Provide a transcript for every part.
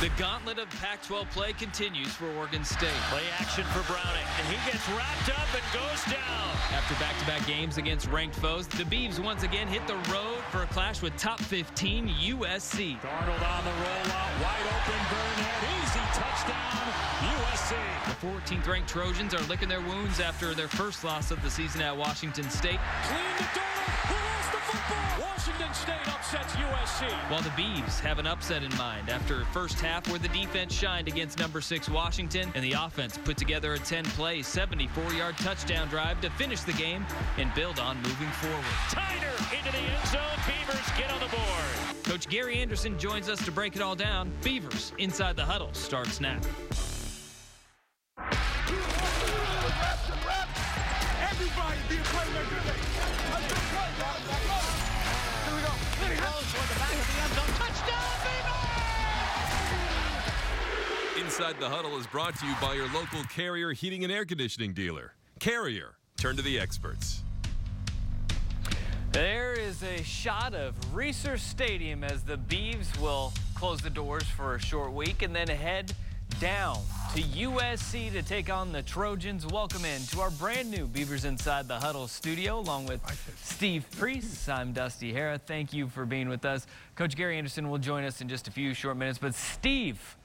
The gauntlet of Pac-12 play continues for Oregon State. Play action for Browning, and he gets wrapped up and goes down. After back-to-back games against ranked foes, the Beavs once again hit the road for a clash with top 15 USC. Darnold on the rollout, wide open, Burnett, easy touchdown, USC. The 14th ranked Trojans are licking their wounds after their first loss of the season at Washington State. Clean to Darnold, who lost the football? Washington State upsets USC. While the Beavs have an upset in mind after first half where the defense shined against number 6 Washington and the offense put together a 10-play, 74-yard touchdown drive to finish the game and build on moving forward. Tyner into the end zone. Beavers get on the board. Coach Gary Anderson joins us to break it all down. Beavers Inside the Huddle starts now. Everybody be a playmaker today. Let's go play, guys. Here we go. He goes toward the back of the end zone. Touchdown, Beavers! Inside the Huddle is brought to you by your local Carrier heating and air conditioning dealer. Carrier, turn to the experts. There is a shot of Reser Stadium as the Beavs will close the doors for a short week and then head down to USC to take on the Trojans. Welcome in to our brand new Beavers Inside the Huddle studio along with Steve Priest. I'm Dusty Hara. Thank you for being with us. Coach Gary Anderson will join us in just a few short minutes. But Steve,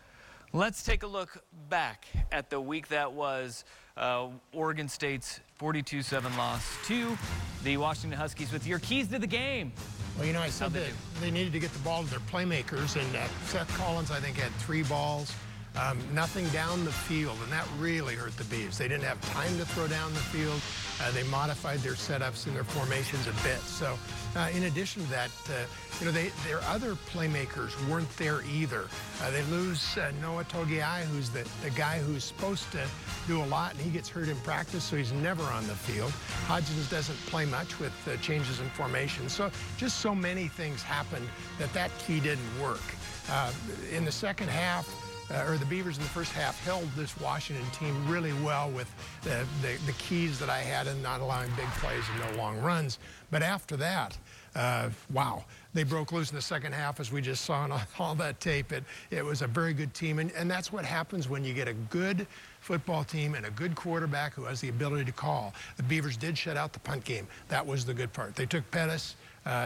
let's take a look back at the week that was Oregon State's 42-7 loss to the Washington Huskies with your keys to the game. Well, you know, I said that they needed to get the ball to their playmakers, and Seth Collins, I think, had 3 balls. Nothing down the field, and that really hurt the Beavs. They didn't have time to throw down the field. They modified their setups and their formations a bit. So in addition to that, you know, their other playmakers weren't there either. They lose Noah Togiai, who's the guy who's supposed to do a lot, and he gets hurt in practice, so he's never on the field. Hodgins doesn't play much with changes in formation. So just so many things happened that key didn't work. In the second half, the Beavers in the first half held this Washington team really well with the keys that I had in not allowing big plays and no long runs. But after that, wow, they broke loose in the second half, as we just saw on all that tape. It was a very good team, and that's what happens when you get a good football team and a good quarterback who has the ability to call. The Beavers did shut out the punt game. That was the good part. They took Pettis.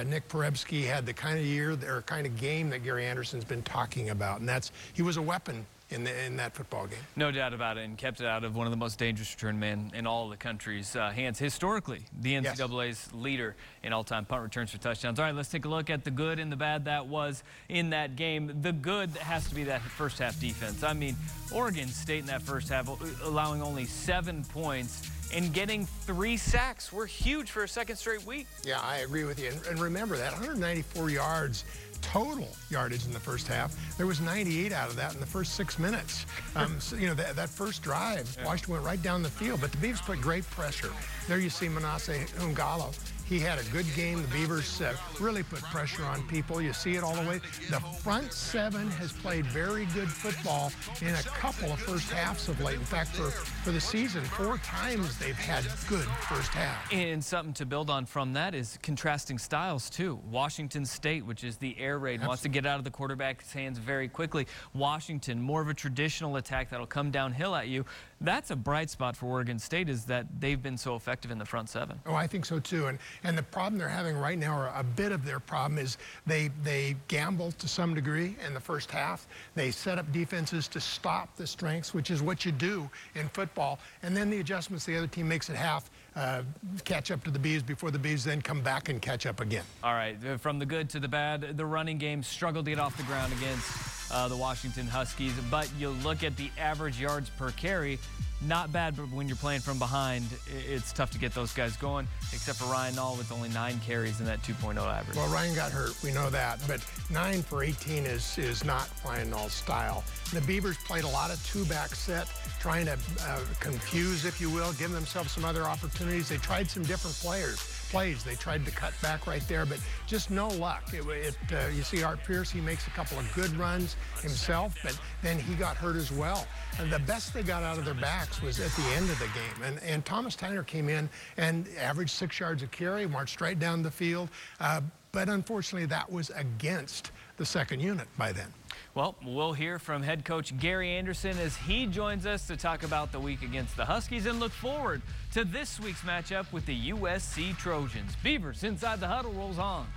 Nick Perebski had the kind of year or kind of game that Gary Anderson's been talking about, and he was a weapon in that football game. No doubt about it, and kept it out of one of the most dangerous return men in all of the country's hands. Historically, the NCAA's leader in all-time punt returns for touchdowns. All right, let's take a look at the good and the bad that was in that game. The good has to be that first half defense. I mean, Oregon State in that first half allowing only 7 points and getting 3 sacks were huge for a second straight week. Yeah, I agree with you. And remember, that 194 yards total yardage in the first half, there was 98 out of that in the first 6 minutes. So, you know, that first drive, Washington went right down the field, but the Beavs put great pressure. There you see Manasseh Ungalo. He had a good game. The Beavers really put pressure on people. You see it all the way. The front 7 has played very good football in a couple of first halves of late. In fact, for the season, 4 times they've had good first half. And something to build on from that is contrasting styles, too. Washington State, which is the air raid, wants to get out of the quarterback's hands very quickly. Washington, more of a traditional attack that'll come downhill at you. That's a bright spot for Oregon State, is that they've been so effective in the front 7. Oh, I think so, too. And the problem they're having right now, or a bit of their problem, is they gamble to some degree in the first half. They set up defenses to stop the strengths, which is what you do in football. And then the adjustments the other team makes at half catch up to the Beavs before the Beavs then come back and catch up again. All right, from the good to the bad, the running game struggled to get off the ground against the Washington Huskies. But you look at the average yards per carry, not bad, but when you're playing from behind, it's tough to get those guys going, except for Ryan Nall with only 9 carries in that 2.0 average. Well, Ryan got hurt, we know that, but 9 for 18 is not Ryan Nall's style. The Beavers played a lot of 2-back set, trying to confuse, if you will, give themselves some other opportunities. They tried some different plays. They tried to cut back right there, but just no luck. You see Art Pierce, he makes a couple of good runs himself, but then he got hurt as well. And the best they got out of their backs was at the end of the game. And Thomas Tyner came in and averaged 6 yards a carry, marched right down the field. But unfortunately, that was against the second unit by then. Well, we'll hear from head coach Gary Anderson as he joins us to talk about the week against the Huskies and look forward to this week's matchup with the USC Trojans. Beavers Inside the Huddle rolls on.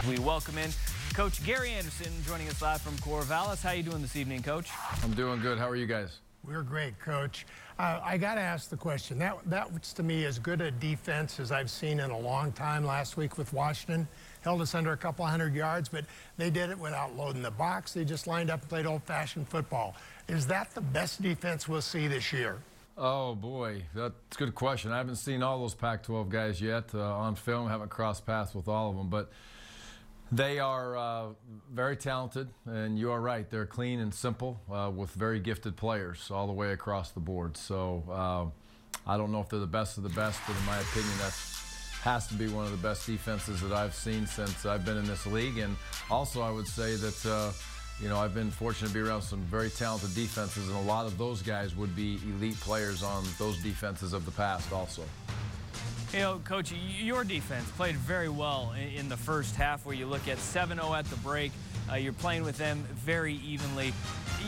We welcome in Coach Gary Anderson joining us live from Corvallis. How you doing this evening, Coach? I'm doing good. How are you guys? We're great, Coach. I got to ask the question. That was, to me, as good a defense as I've seen in a long time last week with Washington. Held us under a couple hundred yards, but they did it without loading the box. They just lined up and played old-fashioned football. Is that the best defense we'll see this year? Oh, boy. That's a good question. I haven't seen all those Pac-12 guys yet on film. I haven't crossed paths with all of them, but they are very talented, and you are right. They're clean and simple with very gifted players all the way across the board. So I don't know if they're the best of the best, but in my opinion, that has to be one of the best defenses that I've seen since I've been in this league. And also I would say that, you know, I've been fortunate to be around some very talented defenses, and a lot of those guys would be elite players on those defenses of the past also. You know, Coach, your defense played very well in the first half where you look at 7-0 at the break. You're playing with them very evenly.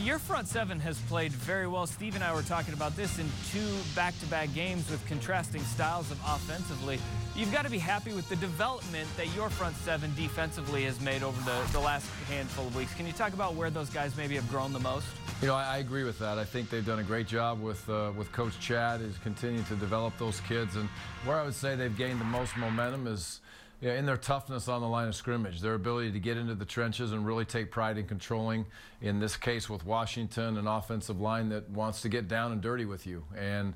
Your front seven has played very well. Steve and I were talking about this in 2 back-to-back games with contrasting styles of offensively. You've got to be happy with the development that your front seven defensively has made over the last handful of weeks. Can you talk about where those guys maybe have grown the most? You know, I agree with that. I think they've done a great job with Coach Chad. He's continuing to develop those kids. And where I would say they've gained the most momentum is in their toughness on the line of scrimmage, their ability to get into the trenches and really take pride in controlling, in this case with Washington, an offensive line that wants to get down and dirty with you. And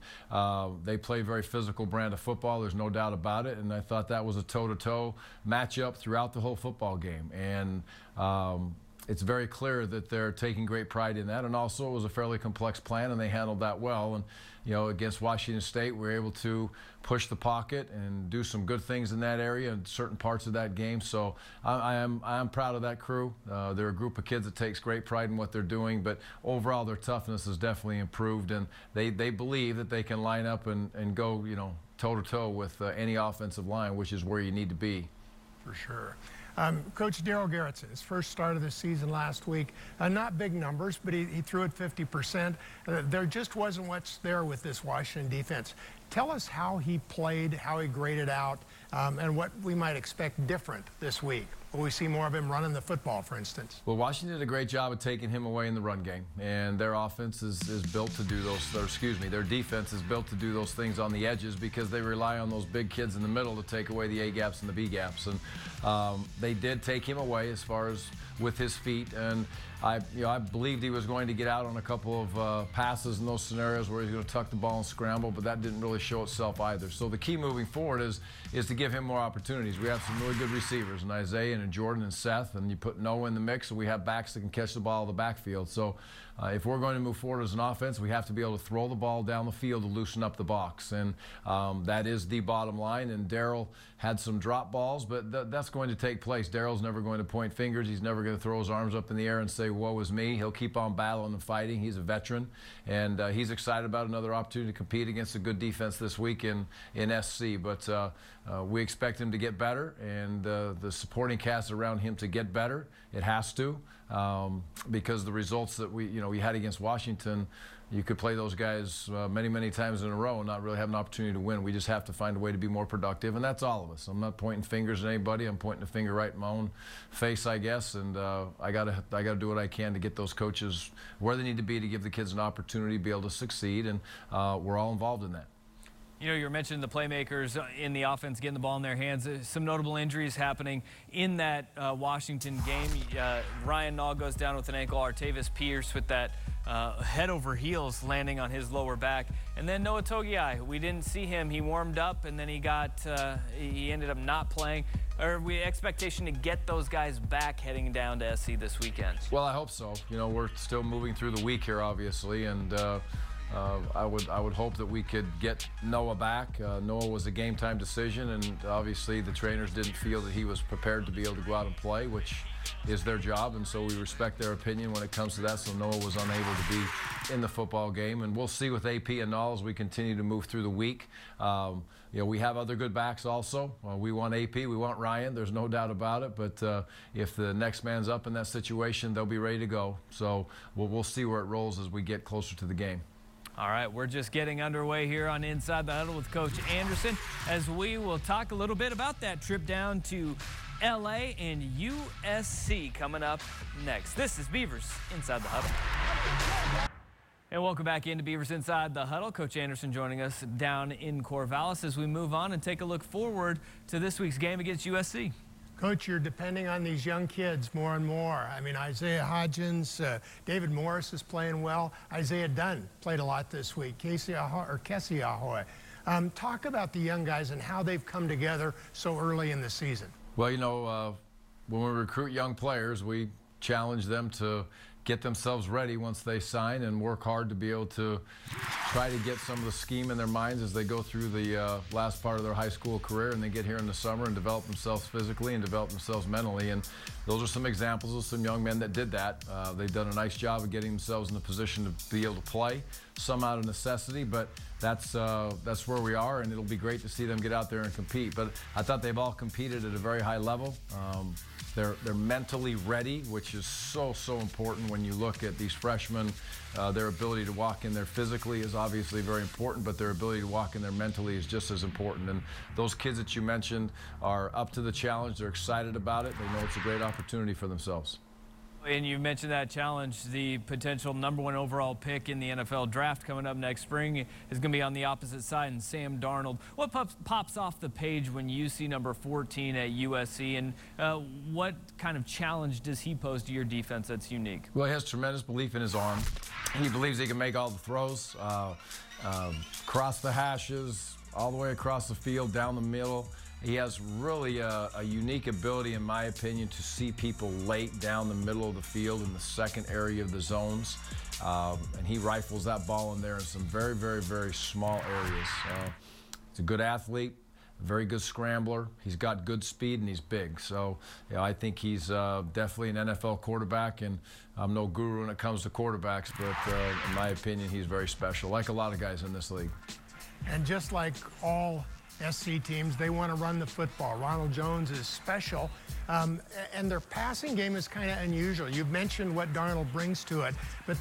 they play a very physical brand of football, there's no doubt about it. And I thought that was a toe-to-toe matchup throughout the whole football game. And it's very clear that they're taking great pride in that, and also it was a fairly complex plan, and they handled that well. And you know, against Washington State, we were able to push the pocket and do some good things in that area in certain parts of that game. So I am proud of that crew. They're a group of kids that takes great pride in what they're doing, but overall their toughness has definitely improved, and they believe that they can line up and go, you know, toe-to-toe with any offensive line, which is where you need to be. For sure. Coach Darryl Garrettson, his first start of the season last week, not big numbers, but he threw it 50%. There just wasn't much there with this Washington defense. Tell us how he played, how he graded out, and what we might expect different this week. Will we see more of him running the football, for instance? Well, Washington did a great job of taking him away in the run game, and their offense is built to do those, or excuse me, their defense is built to do those things on the edges because they rely on those big kids in the middle to take away the A-gaps and the B-gaps. And they did take him away as far as with his feet, and I believed he was going to get out on a couple of passes in those scenarios where he's going to tuck the ball and scramble, but that didn't really show itself either. So the key moving forward is to give him more opportunities. We have some really good receivers, and Isaiah and Jordan and Seth, and you put Noah in the mix, and we have backs that can catch the ball in the backfield. So if we're going to move forward as an offense, we have to be able to throw the ball down the field to loosen up the box, and that is the bottom line. And Darryl had some drop balls, but that's going to take place. Darryl's never going to point fingers. He's never going to throw his arms up in the air and say, woe is me. He'll keep on battling and fighting. He's a veteran, and he's excited about another opportunity to compete against a good defense this week in SC. But we expect him to get better, and the supporting cast around him to get better. It has to, because the results that we had against Washington, you could play those guys many times in a row and not really have an opportunity to win. We just have to find a way to be more productive, and that's all of us. I'm not pointing fingers at anybody. I'm pointing a finger right in my own face, I guess, and I gotta do what I can to get those coaches where they need to be to give the kids an opportunity to be able to succeed, and we're all involved in that. You know, you were mentioning the playmakers in the offense getting the ball in their hands. Some notable injuries happening in that Washington game. Ryan Nall goes down with an ankle. Artavis Pierce with that head over heels landing on his lower back. And then Noah Togiai, we didn't see him. He warmed up, and then he ended up not playing. Are we expectation to get those guys back heading down to SC this weekend? Well, I hope so. You know, we're still moving through the week here, obviously, and I would hope that we could get Noah back. Noah was a game-time decision, and obviously the trainers didn't feel that he was prepared to be able to go out and play, which is their job, and so we respect their opinion when it comes to that. So Noah was unable to be in the football game, and we'll see with AP and Null as we continue to move through the week. We have other good backs also. We want AP, we want Ryan, there's no doubt about it, but if the next man's up in that situation, they'll be ready to go. So we'll see where it rolls as we get closer to the game. All right, we're just getting underway here on Inside the Huddle with Coach Anderson, as we will talk a little bit about that trip down to LA and USC coming up next. This is Beavers Inside the Huddle. And welcome back into Beavers Inside the Huddle. Coach Anderson joining us down in Corvallis as we move on and take a look forward to this week's game against USC. Coach, you're depending on these young kids more and more. I mean, Isaiah Hodgins, David Morris is playing well. Isaiah Dunn played a lot this week. Kessie Ahoy. Talk about the young guys and how they've come together so early in the season. Well, when we recruit young players, we challenge them to get themselves ready once they sign and work hard to be able to try to get some of the scheme in their minds as they go through the last part of their high school career and they get here in the summer and develop themselves physically and develop themselves mentally. And those are some examples of some young men that did that. They've done a nice job of getting themselves in a position to be able to play, some out of necessity, but that's where we are, and it'll be great to see them get out there and compete. But I thought they've all competed at a very high level. They're mentally ready, which is so important when you look at these freshmen. Their ability to walk in there physically is obviously very important, but their ability to walk in there mentally is just as important. And those kids that you mentioned are up to the challenge. They're excited about it. They know it's a great opportunity for themselves. And you mentioned that challenge, the potential #1 overall pick in the NFL draft coming up next spring is going to be on the opposite side, and Sam Darnold. What pops off the page when you see number 14 at USC, and what kind of challenge does he pose to your defense that's unique? Well, he has tremendous belief in his arm. He believes he can make all the throws, cross the hashes, all the way across the field, down the middle. He has really a unique ability, in my opinion, to see people late down the middle of the field in the second area of the zones. And he rifles that ball in there in some very small areas. He's a good athlete, a very good scrambler. He's got good speed, and he's big. So I think he's definitely an NFL quarterback, and I'm no guru when it comes to quarterbacks, but in my opinion, he's very special, like a lot of guys in this league. And just like all SC teams, they want to run the football. Ronald Jones is special, and their passing game is kind of unusual. You've mentioned what Darnold brings to it, but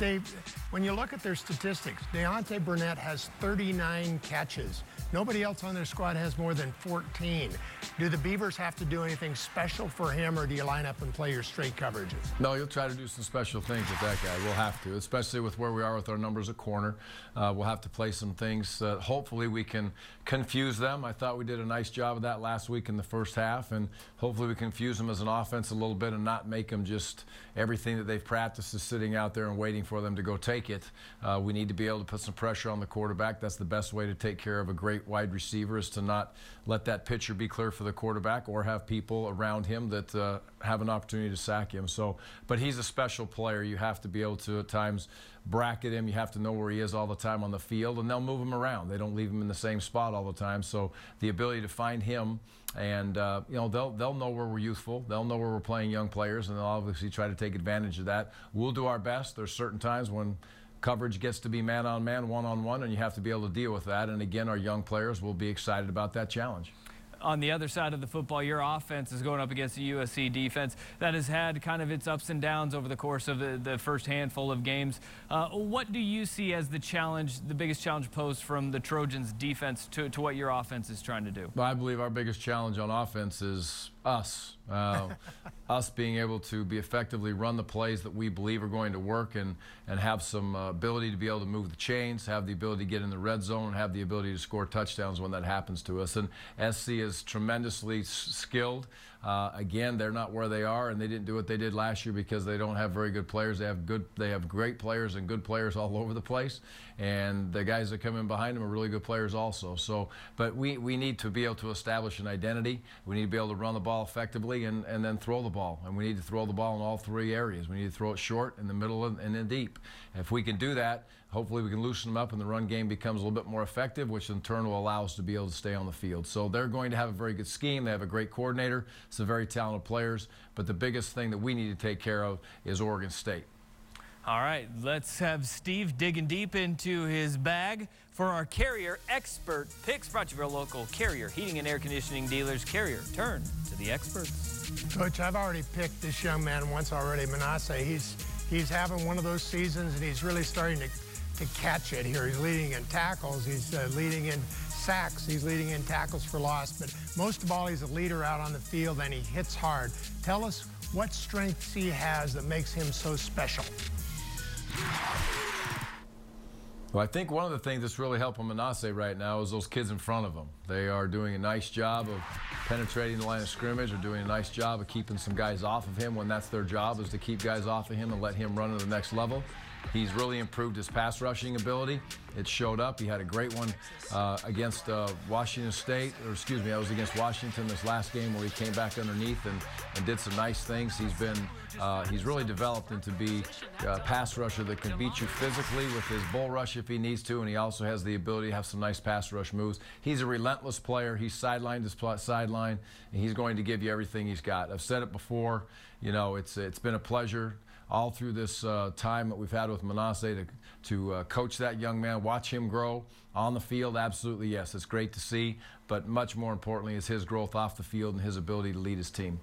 when you look at their statistics, Deontay Burnett has 39 catches. Nobody else on their squad has more than 14. Do the Beavers have to do anything special for him, or do you line up and play your straight coverages? No, you'll try to do some special things with that guy. We'll have to, especially with where we are with our numbers at corner. We'll have to play some things that hopefully we can confuse them. I thought we did a nice job of that last week in the first half, and hopefully we confuse them as an offense a little bit and not make them just everything that they've practiced is sitting out there and waiting for them to go take it. We need to be able to put some pressure on the quarterback. That's the best way to take care of a great wide receiver, is to not let that pitcher be clear for the quarterback or have people around him that have an opportunity to sack him. So, but he's a special player. You have to be able to at times bracket him. You have to know where he is all the time on the field, and they'll move him around. They don't leave him in the same spot all the time. So the ability to find him, and they'll know where we're youthful. They'll know where we're playing young players, and they'll obviously try to take advantage of that. We'll do our best. There's certain times when coverage gets to be man-on-man, one-on-one, and you have to be able to deal with that. And again, our young players will be excited about that challenge. On the other side of the football, your offense is going up against the USC defense that has had kind of its ups and downs over the course of the first handful of games. What do you see as the challenge, the biggest challenge posed from the Trojans' defense to what your offense is trying to do? Well, I believe our biggest challenge on offense is us. Us being able to be effectively run the plays that we believe are going to work, and have some ability to be able to move the chains, have the ability to get in the red zone, have the ability to score touchdowns when that happens to us. And SC is tremendously skilled. Again, they're not where they are, and they didn't do what they did last year because they don't have very good players. They have great players and good players all over the place, and the guys that come in behind them are really good players also. So, but we need to be able to establish an identity. We need to be able to run the ball ball effectively and then throw the ball. And we need to throw the ball in all three areas. We need to throw it short, in the middle, and then deep. If we can do that, hopefully we can loosen them up and the run game becomes a little bit more effective, which in turn will allow us to be able to stay on the field. So they're going to have a very good scheme. They have a great coordinator, some very talented players. But the biggest thing that we need to take care of is Oregon State. All right, let's have Steve digging deep into his bag for our Carrier Expert Picks, brought to you by our local Carrier heating and air conditioning dealers. Carrier, turn to the experts. Coach, I've already picked this young man once already, Manasseh. He's having one of those seasons, and he's really starting to catch it here. He's leading in tackles. He's leading in sacks. He's leading in tackles for loss. But most of all, he's a leader out on the field, and he hits hard. Tell us what strengths he has that makes him so special. Well, I think one of the things that's really helping Manasseh right now is those kids in front of him. They are doing a nice job of penetrating the line of scrimmage. They're doing a nice job of keeping some guys off of him when that's their job, is to keep guys off of him and let him run to the next level. He's really improved his pass rushing ability. It showed up. He had a great one against Washington State, or excuse me, I was against Washington this last game where he came back underneath and did some nice things. He's really developed into be a pass rusher that can beat you physically with his bull rush if he needs to, and he also has the ability to have some nice pass rush moves. He's a relentless player. He's sideline to sideline, and he's going to give you everything he's got. I've said it before, you know, it's been a pleasure all through this time that we've had with Manasseh to coach that young man, watch him grow on the field. Absolutely, yes, it's great to see, but much more importantly is his growth off the field and his ability to lead his team.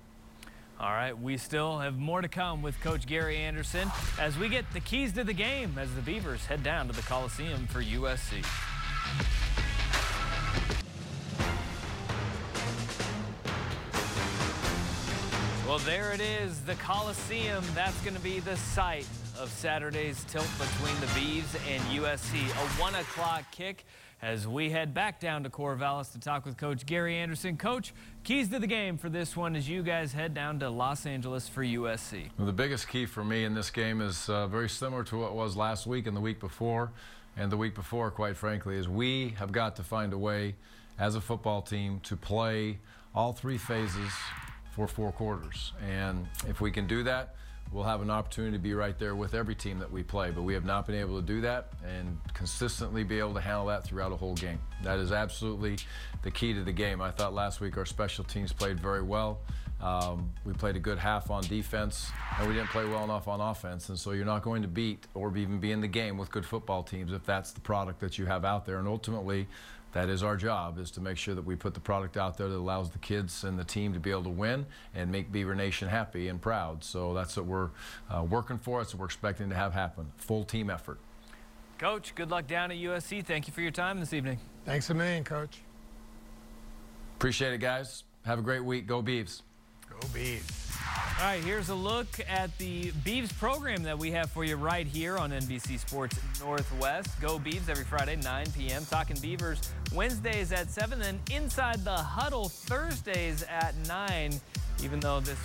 All right, we still have more to come with Coach Gary Anderson as we get the keys to the game as the Beavers head down to the Coliseum for USC. Well, there it is, the Coliseum. That's going to be the site of Saturday's tilt between the Beavs and USC. A 1 o'clock kick as we head back down to Corvallis to talk with Coach Gary Anderson. Coach, keys to the game for this one as you guys head down to Los Angeles for USC. Well, the biggest key for me in this game is very similar to what it was last week and the week before. And the week before, quite frankly, is we have got to find a way as a football team to play all three phases for 4 quarters. And if we can do that, we'll have an opportunity to be right there with every team that we play. But we have not been able to do that and consistently be able to handle that throughout a whole game. That is absolutely the key to the game. I thought last week our special teams played very well. We played a good half on defense, and we didn't play well enough on offense. And so you're not going to beat or even be in the game with good football teams if that's the product that you have out there. And ultimately, that is our job, is to make sure that we put the product out there that allows the kids and the team to be able to win and make Beaver Nation happy and proud. So that's what we're working for. That's what we're expecting to have happen. Full team effort. Coach, good luck down at USC. Thank you for your time this evening. Thanks a million, Coach. Appreciate it, guys. Have a great week. Go Beavs. Go Beavs. All right, here's a look at the Beavs program that we have for you right here on NBC Sports Northwest. Go Beavs every Friday, 9 p.m. Talking Beavers Wednesdays at 7, then Inside the Huddle Thursdays at 9, even though this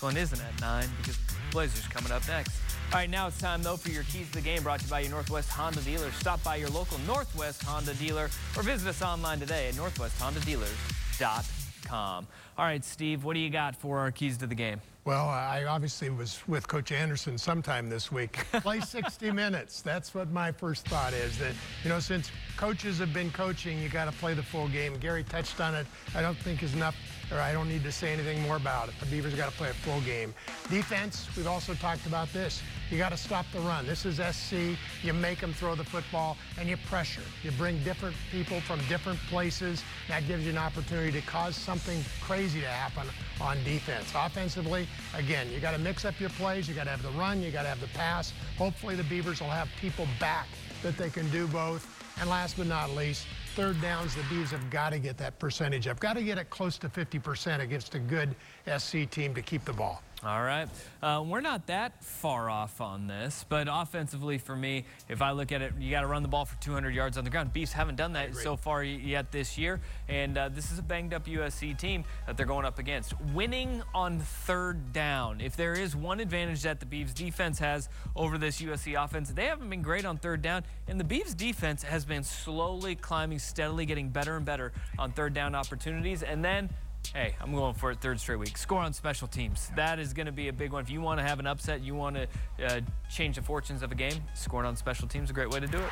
one isn't at 9 because Blazers coming up next. All right, now it's time, though, for your keys to the game, brought to you by your Northwest Honda dealer. Stop by your local Northwest Honda dealer or visit us online today at northwesthondadealers.com. All right, Steve, what do you got for our keys to the game? Well, I obviously was with Coach Anderson sometime this week. Play 60 minutes. That's what my first thought is. That, you know, since coaches have been coaching, you got to play the full game. Gary touched on it. I don't think is enough, or I don't need to say anything more about it. The Beavers got to play a full game. Defense, we've also talked about this. You got to stop the run. This is SC. You make them throw the football, and you pressure. You bring different people from different places. That gives you an opportunity to cause something crazy to happen on defense. Offensively, again, you got to mix up your plays. You got to have the run. You got to have the pass. Hopefully the Beavers will have people back that they can do both. And last but not least, third downs, the Beavs have got to get that percentage up. Got to get it close to 50% against a good SC team to keep the ball. All right. We're not that far off on this, but offensively for me, if I look at it, you got to run the ball for 200 yards on the ground. Beavs haven't done that so far yet this year, and this is a banged-up USC team that they're going up against. Winning on third down. If there is one advantage that the Beavs defense has over this USC offense, they haven't been great on third down, and the Beavs defense has been slowly climbing, steadily getting better and better on third down opportunities, and then Hey, I'm going for it third straight week. Score on special teams. That is going to be a big one. If you want to have an upset, you want to change the fortunes of a game, scoring on special teams is a great way to do it.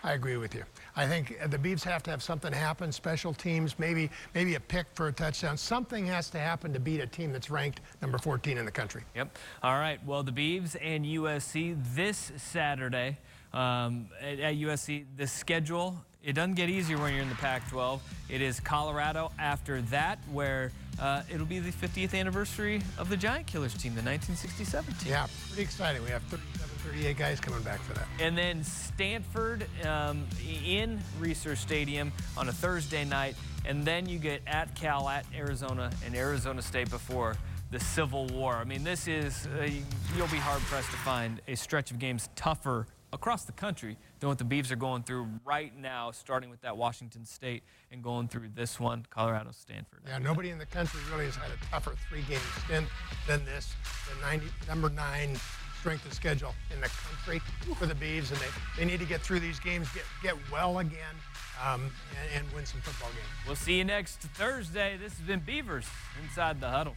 I agree with you. I think the Beavs have to have something happen, special teams, maybe a pick for a touchdown. Something has to happen to beat a team that's ranked number 14 in the country. Yep. All right. Well, the Beavs and USC this Saturday at USC. The schedule, it doesn't get easier when you're in the Pac-12. It is Colorado after that, where it'll be the 50th anniversary of the Giant Killers team, the 1967 team. Yeah, pretty exciting. We have 37, 38 guys coming back for that. And then Stanford in Research Stadium on a Thursday night. And then you get at Cal, at Arizona, and Arizona State before the Civil War. I mean, this is, you'll be hard-pressed to find a stretch of games tougher across the country than what the Beavs are going through right now, starting with that Washington State and going through this one, Colorado, Stanford. Yeah, nobody in the country really has had a tougher three-game stint than this. The number 9 strength of schedule in the country for the Beavs, and they need to get through these games, get well again, and win some football games. We'll see you next Thursday. This has been Beavers Inside the Huddle.